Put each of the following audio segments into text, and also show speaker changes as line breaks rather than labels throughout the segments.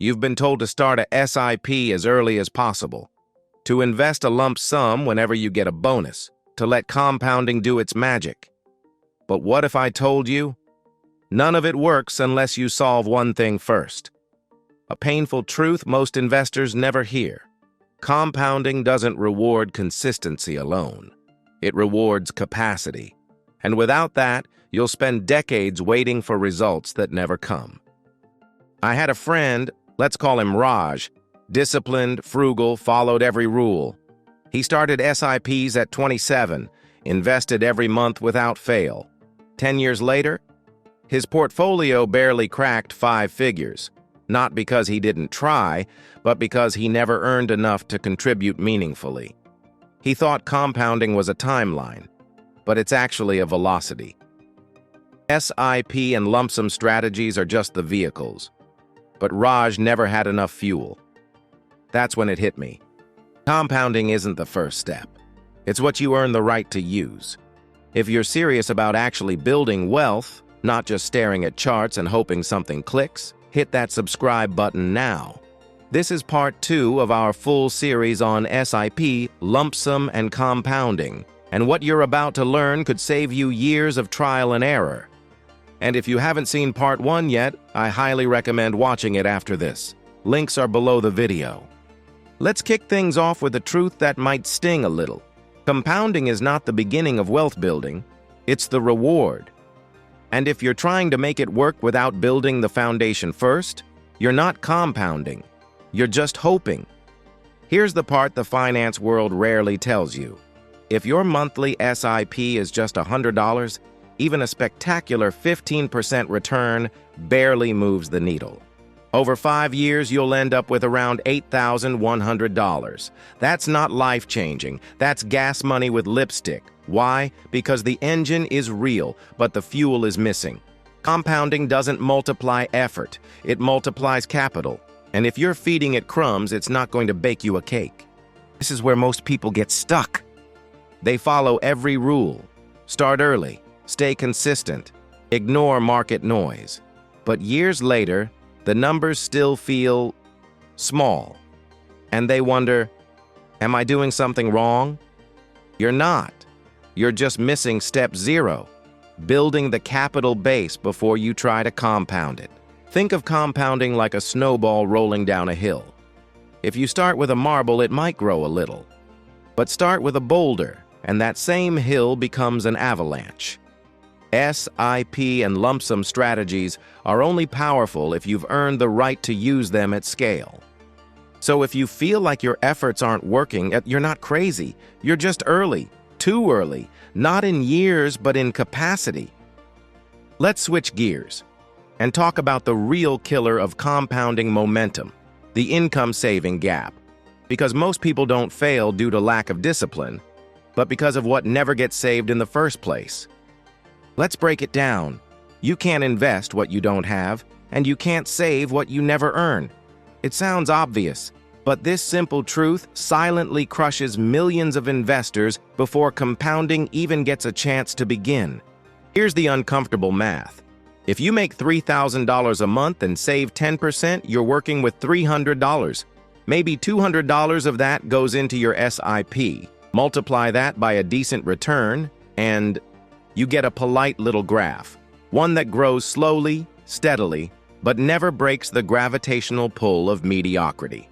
You've been told to start a SIP as early as possible, to invest a lump sum whenever you get a bonus, to let compounding do its magic. But what if I told you? None of it works unless you solve one thing first. A painful truth most investors never hear. Compounding doesn't reward consistency alone. It rewards capacity. And without that, you'll spend decades waiting for results that never come. I had a friend, let's call him Raj, disciplined, frugal, followed every rule. He started SIPs at 27, invested every month without fail. 10 years later, his portfolio barely cracked 5 figures, not because he didn't try, but because he never earned enough to contribute meaningfully. He thought compounding was a timeline, but it's actually a velocity. SIP and lump sum strategies are just the vehicles, but Raj never had enough fuel. That's when it hit me. Compounding isn't the first step. It's what you earn the right to use. If you're serious about actually building wealth, not just staring at charts and hoping something clicks, hit that subscribe button now. This is part 2 of our full series on SIP, lump sum, and compounding, and what you're about to learn could save you years of trial and error. And if you haven't seen part 1 yet, I highly recommend watching it after this. Links are below the video. Let's kick things off with a truth that might sting a little. Compounding is not the beginning of wealth building, it's the reward. And if you're trying to make it work without building the foundation first, you're not compounding, you're just hoping. Here's the part the finance world rarely tells you. If your monthly SIP is just $100, even a spectacular 15% return barely moves the needle. Over 5 years, you'll end up with around $8,100. That's not life-changing. That's gas money with lipstick. Why? Because the engine is real, but the fuel is missing. Compounding doesn't multiply effort. It multiplies capital. And if you're feeding it crumbs, it's not going to bake you a cake. This is where most people get stuck. They follow every rule. Start early. Stay consistent. Ignore market noise. But years later, the numbers still feel small. And they wonder, am I doing something wrong? You're not. You're just missing step 0, building the capital base before you try to compound it. Think of compounding like a snowball rolling down a hill. If you start with a marble, it might grow a little. But start with a boulder, and that same hill becomes an avalanche. SIP and lump sum strategies are only powerful if you've earned the right to use them at scale. So if you feel like your efforts aren't working, you're not crazy. You're just early, too early, not in years, but in capacity. Let's switch gears and talk about the real killer of compounding momentum, the income-saving gap. Because most people don't fail due to lack of discipline, but because of what never gets saved in the first place. Let's break it down. You can't invest what you don't have, and you can't save what you never earn. It sounds obvious, but this simple truth silently crushes millions of investors before compounding even gets a chance to begin. Here's the uncomfortable math. If you make $3,000 a month and save 10%, you're working with $300. Maybe $200 of that goes into your SIP. Multiply that by a decent return, and you get a polite little graph, one that grows slowly, steadily, but never breaks the gravitational pull of mediocrity.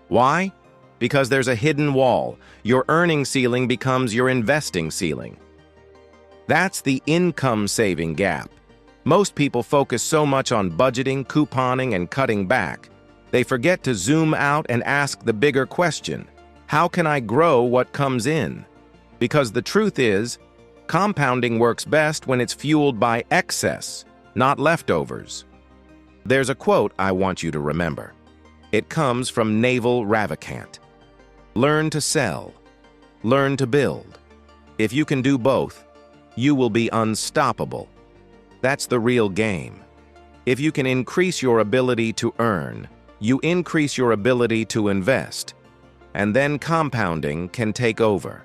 Why? Because there's a hidden wall. Your earning ceiling becomes your investing ceiling. That's the income-saving gap. Most people focus so much on budgeting, couponing, and cutting back. They forget to zoom out and ask the bigger question: how can I grow what comes in? Because the truth is, compounding works best when it's fueled by excess, not leftovers. There's a quote I want you to remember. It comes from Naval Ravikant. Learn to sell. Learn to build. If you can do both, you will be unstoppable. That's the real game. If you can increase your ability to earn, you increase your ability to invest, and then compounding can take over.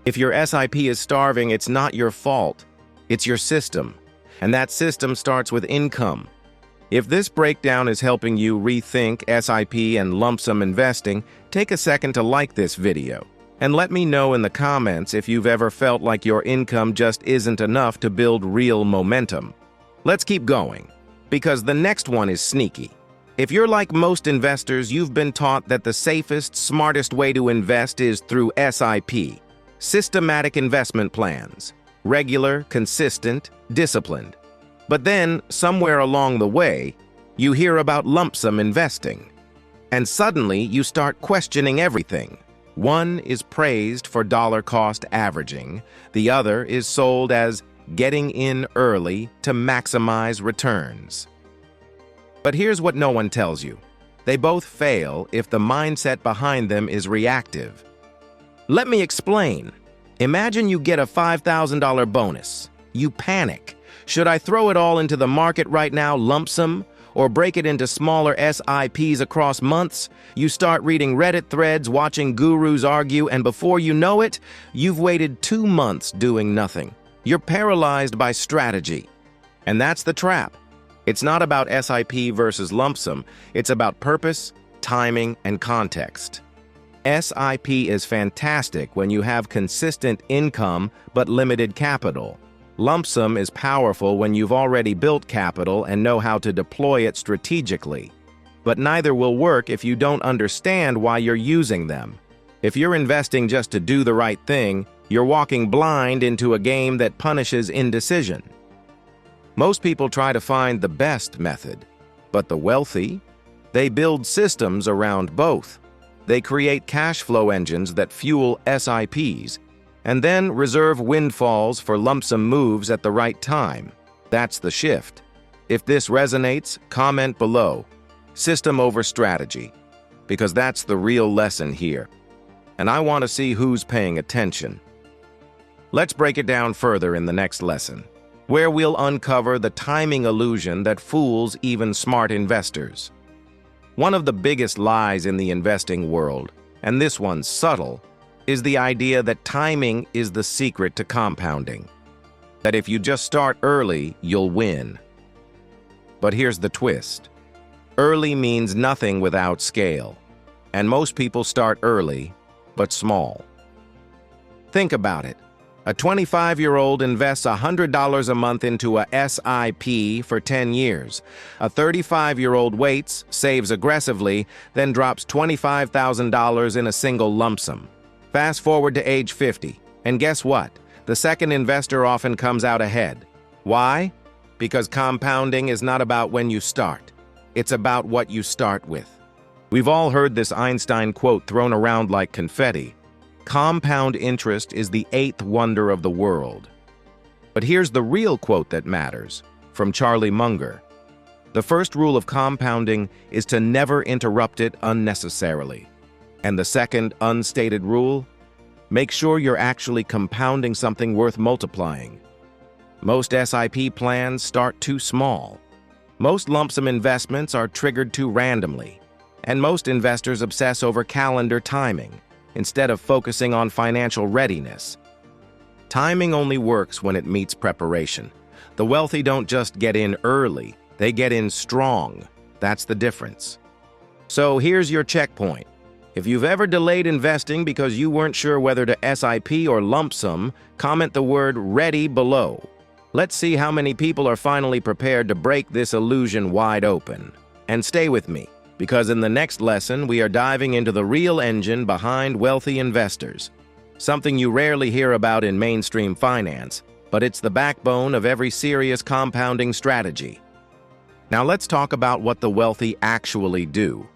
If your SIP is starving, it's not your fault. It's your system. And that system starts with income. If this breakdown is helping you rethink SIP and lump sum investing, take a second to like this video. And let me know in the comments if you've ever felt like your income just isn't enough to build real momentum. Let's keep going, because the next one is sneaky. If you're like most investors, you've been taught that the safest, smartest way to invest is through SIP, systematic investment plans, regular, consistent, disciplined. But then, somewhere along the way, you hear about lump sum investing. And suddenly, you start questioning everything. One is praised for dollar-cost averaging. The other is sold as getting in early to maximize returns. But here's what no one tells you. They both fail if the mindset behind them is reactive. Let me explain. Imagine you get a $5,000 bonus. You panic. Should I throw it all into the market right now, lump sum, or break it into smaller SIPs across months? You start reading Reddit threads, watching gurus argue, and before you know it, you've waited 2 months doing nothing. You're paralyzed by strategy. And that's the trap. It's not about SIP versus lump sum. It's about purpose, timing, and context. SIP is fantastic when you have consistent income but limited capital. Lump sum is powerful when you've already built capital and know how to deploy it strategically. But neither will work if you don't understand why you're using them. If you're investing just to do the right thing, you're walking blind into a game that punishes indecision. Most people try to find the best method, but the wealthy, they build systems around both. They create cash flow engines that fuel SIPs, and then reserve windfalls for lump sum moves at the right time. That's the shift. If this resonates, comment below. System over strategy, because that's the real lesson here. And I want to see who's paying attention. Let's break it down further in the next lesson, where we'll uncover the timing illusion that fools even smart investors. One of the biggest lies in the investing world, and this one's subtle, is the idea that timing is the secret to compounding. That if you just start early, you'll win. But here's the twist. Early means nothing without scale, and most people start early, but small. Think about it. A 25-year-old invests $100 a month into a SIP for 10 years. A 35-year-old waits, saves aggressively, then drops $25,000 in a single lump sum. Fast forward to age 50, and guess what? The second investor often comes out ahead. Why? Because compounding is not about when you start. It's about what you start with. We've all heard this Einstein quote thrown around like confetti. Compound interest is the 8th wonder of the world. But here's the real quote that matters, from Charlie Munger. The first rule of compounding is to never interrupt it unnecessarily. And the second unstated rule? Make sure you're actually compounding something worth multiplying. Most SIP plans start too small. Most lump sum investments are triggered too randomly. And most investors obsess over calendar timing, instead of focusing on financial readiness. Timing only works when it meets preparation. The wealthy don't just get in early, they get in strong. That's the difference. So here's your checkpoint. If you've ever delayed investing because you weren't sure whether to SIP or lump sum, comment the word "ready" below. Let's see how many people are finally prepared to break this illusion wide open. And stay with me, because in the next lesson, we are diving into the real engine behind wealthy investors. Something you rarely hear about in mainstream finance, but it's the backbone of every serious compounding strategy. Now let's talk about what the wealthy actually do.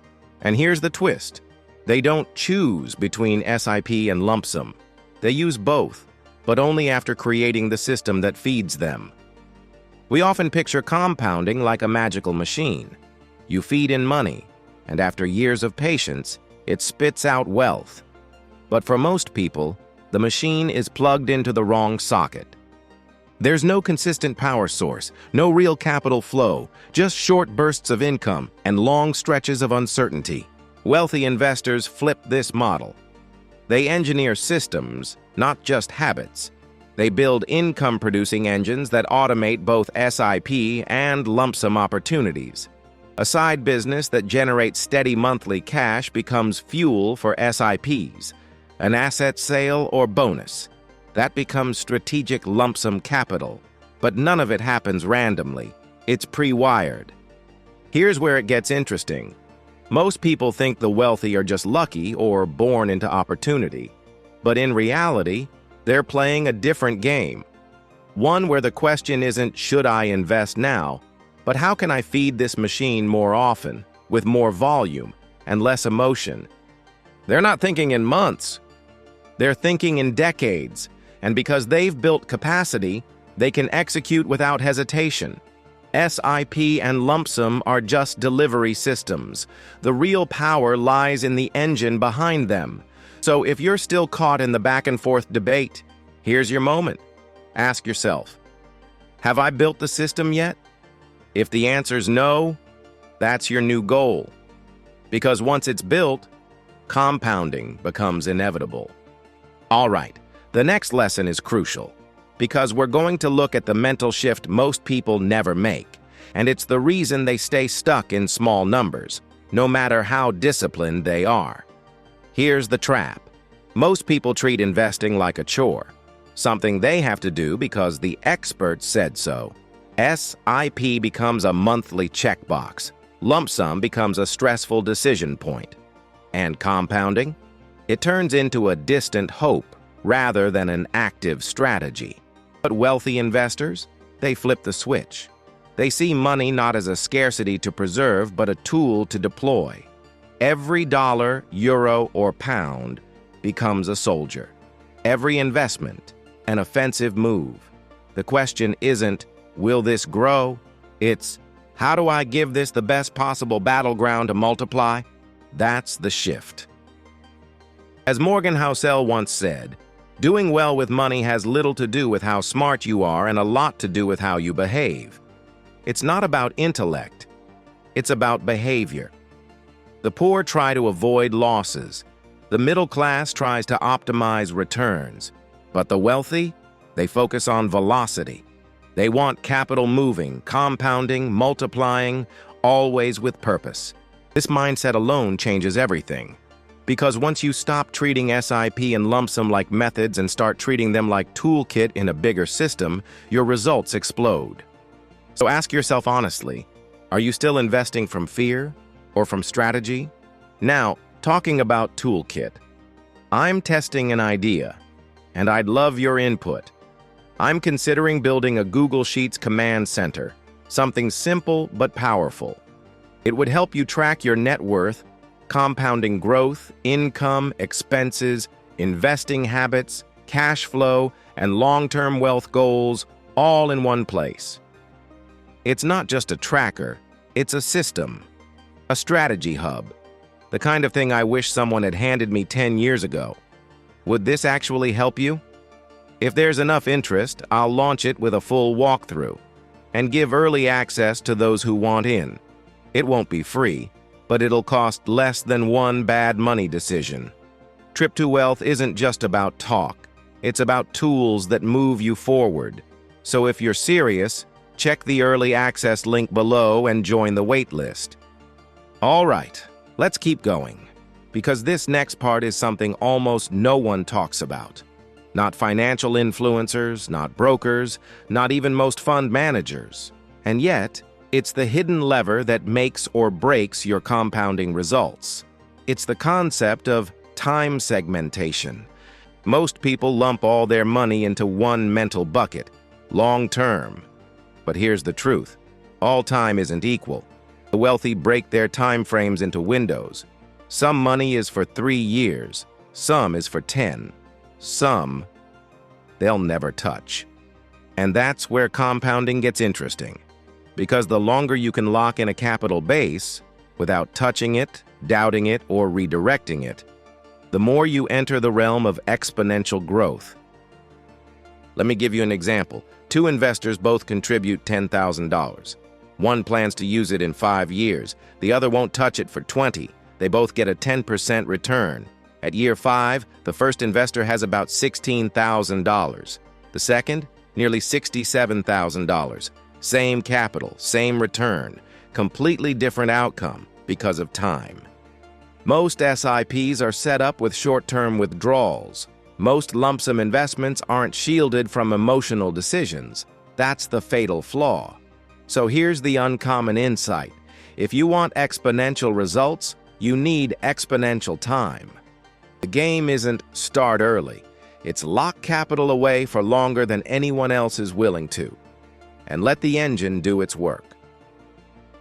And here's the twist. They don't choose between SIP and lump sum. They use both, but only after creating the system that feeds them. We often picture compounding like a magical machine. You feed in money, and after years of patience, it spits out wealth. But for most people, the machine is plugged into the wrong socket. There's no consistent power source, no real capital flow, just short bursts of income and long stretches of uncertainty. Wealthy investors flip this model. They engineer systems, not just habits. They build income-producing engines that automate both SIP and lump sum opportunities. A side business that generates steady monthly cash becomes fuel for SIPs, an asset sale or bonus. That becomes strategic lump sum capital, but none of it happens randomly. It's pre-wired. Here's where it gets interesting. Most people think the wealthy are just lucky or born into opportunity. But in reality, they're playing a different game. One where the question isn't, should I invest now? But how can I feed this machine more often, with more volume and less emotion? They're not thinking in months. They're thinking in decades. And because they've built capacity, they can execute without hesitation. SIP and lump sum are just delivery systems. The real power lies in the engine behind them. So if you're still caught in the back-and-forth debate, here's your moment. Ask yourself, have I built the system yet? If the answer's no, that's your new goal. Because once it's built, compounding becomes inevitable. All right, the next lesson is crucial, because we're going to look at the mental shift most people never make, and it's the reason they stay stuck in small numbers, no matter how disciplined they are. Here's the trap. Most people treat investing like a chore, something they have to do because the experts said so. SIP becomes a monthly checkbox. Lump sum becomes a stressful decision point. And compounding? It turns into a distant hope rather than an active strategy. But wealthy investors, they flip the switch. They see money not as a scarcity to preserve, but a tool to deploy. Every dollar, euro, or pound becomes a soldier. Every investment, an offensive move. The question isn't, will this grow? It's, how do I give this the best possible battleground to multiply? That's the shift. As Morgan Housel once said, doing well with money has little to do with how smart you are and a lot to do with how you behave. It's not about intellect. It's about behavior. The poor try to avoid losses. The middle class tries to optimize returns. But the wealthy, they focus on velocity. They want capital moving, compounding, multiplying, always with purpose. This mindset alone changes everything. Because once you stop treating SIP and lump sum like methods and start treating them like toolkit in a bigger system, your results explode. So ask yourself honestly, are you still investing from fear or from strategy? Now, talking about toolkit, I'm testing an idea, and I'd love your input. I'm considering building a Google Sheets command center, something simple but powerful. It would help you track your net worth, compounding growth, income, expenses, investing habits, cash flow, and long-term wealth goals all in one place. It's not just a tracker, it's a system, a strategy hub, the kind of thing I wish someone had handed me 10 years ago. Would this actually help you? If there's enough interest, I'll launch it with a full walkthrough and give early access to those who want in. It won't be free, but it'll cost less than one bad money decision. Trip to Wealth isn't just about talk. It's about tools that move you forward. So if you're serious, check the early access link below and join the waitlist. All right, let's keep going, because this next part is something almost no one talks about. Not financial influencers, not brokers, not even most fund managers. And yet, it's the hidden lever that makes or breaks your compounding results. It's the concept of time segmentation. Most people lump all their money into one mental bucket, long term. But here's the truth. All time isn't equal. The wealthy break their time frames into windows. Some money is for 3 years, some is for 10. Some they'll never touch. And that's where compounding gets interesting. Because the longer you can lock in a capital base, without touching it, doubting it, or redirecting it, the more you enter the realm of exponential growth. Let me give you an example. 2 investors both contribute $10,000. One plans to use it in 5 years. The other won't touch it for 20. They both get a 10% return. At year 5, the first investor has about $16,000. The second, nearly $67,000. Same capital, same return, completely different outcome because of time. Most SIPs are set up with short-term withdrawals. Most lump sum investments aren't shielded from emotional decisions. That's the fatal flaw. So here's the uncommon insight. If you want exponential results, you need exponential time. The game isn't start early. It's lock capital away for longer than anyone else is willing to, and let the engine do its work.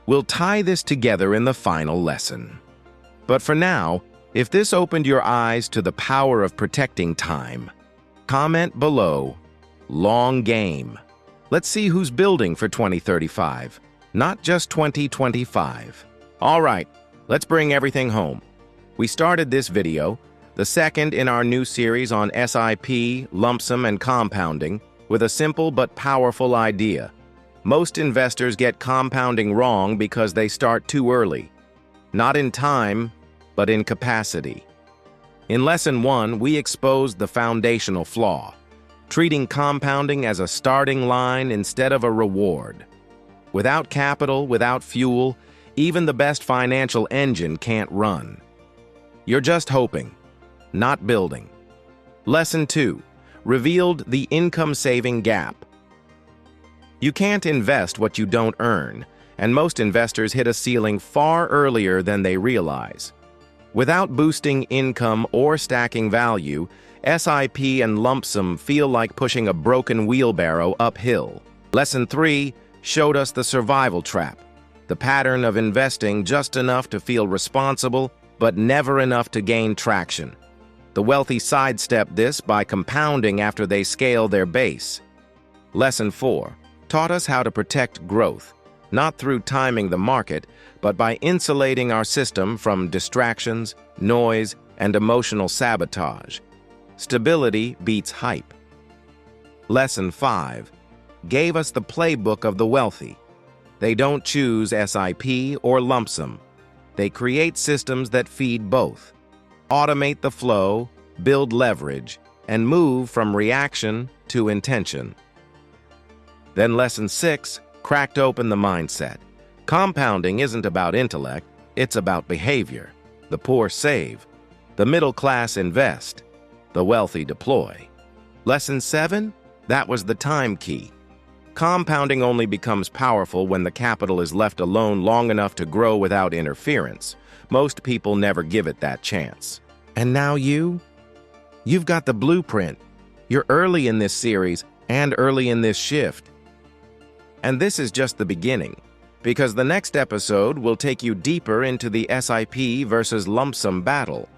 We'll tie this together in the final lesson. But for now, if this opened your eyes to the power of protecting time, comment below, long game. Let's see who's building for 2035, not just 2025. All right, let's bring everything home. We started this video, the second in our new series on SIP, lump sum, and compounding, with a simple but powerful idea. Most investors get compounding wrong because they start too early. Not in time, but in capacity. In Lesson 1, we exposed the foundational flaw, treating compounding as a starting line instead of a reward. Without capital, without fuel, even the best financial engine can't run. You're just hoping, not building. Lesson 2, revealed the income-saving gap. You can't invest what you don't earn, and most investors hit a ceiling far earlier than they realize. Without boosting income or stacking value, SIP and lump sum feel like pushing a broken wheelbarrow uphill. Lesson 3 showed us the survival trap, the pattern of investing just enough to feel responsible, but never enough to gain traction. The wealthy sidestep this by compounding after they scale their base. Lesson 4 taught us how to protect growth, not through timing the market, but by insulating our system from distractions, noise, and emotional sabotage. Stability beats hype. Lesson 5 gave us the playbook of the wealthy. They don't choose SIP or lump sum. They create systems that feed both, automate the flow, build leverage, and move from reaction to intention. Then Lesson 6 cracked open the mindset. Compounding isn't about intellect, it's about behavior. The poor save, the middle class invest, the wealthy deploy. Lesson 7, that was the time key. Compounding only becomes powerful when the capital is left alone long enough to grow without interference. Most people never give it that chance. And now you've got the blueprint. You're early in this series and early in this shift. And this is just the beginning, because the next episode will take you deeper into the SIP versus lump sum battle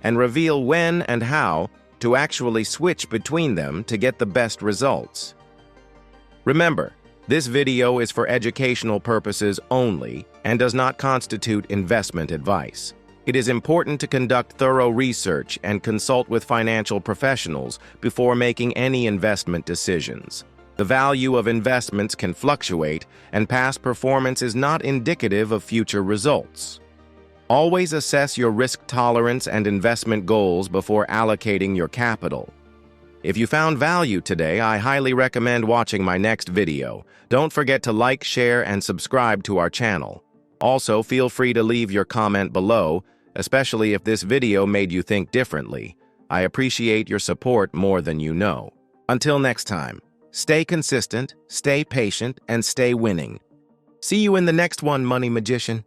and reveal when and how to actually switch between them to get the best results. Remember, this video is for educational purposes only and does not constitute investment advice. It is important to conduct thorough research and consult with financial professionals before making any investment decisions. The value of investments can fluctuate, and past performance is not indicative of future results. Always assess your risk tolerance and investment goals before allocating your capital. If you found value today, I highly recommend watching my next video. Don't forget to like, share, and subscribe to our channel. Also, feel free to leave your comment below, especially if this video made you think differently. I appreciate your support more than you know. Until next time. Stay consistent, stay patient, and stay winning. See you in the next one, Money Magician.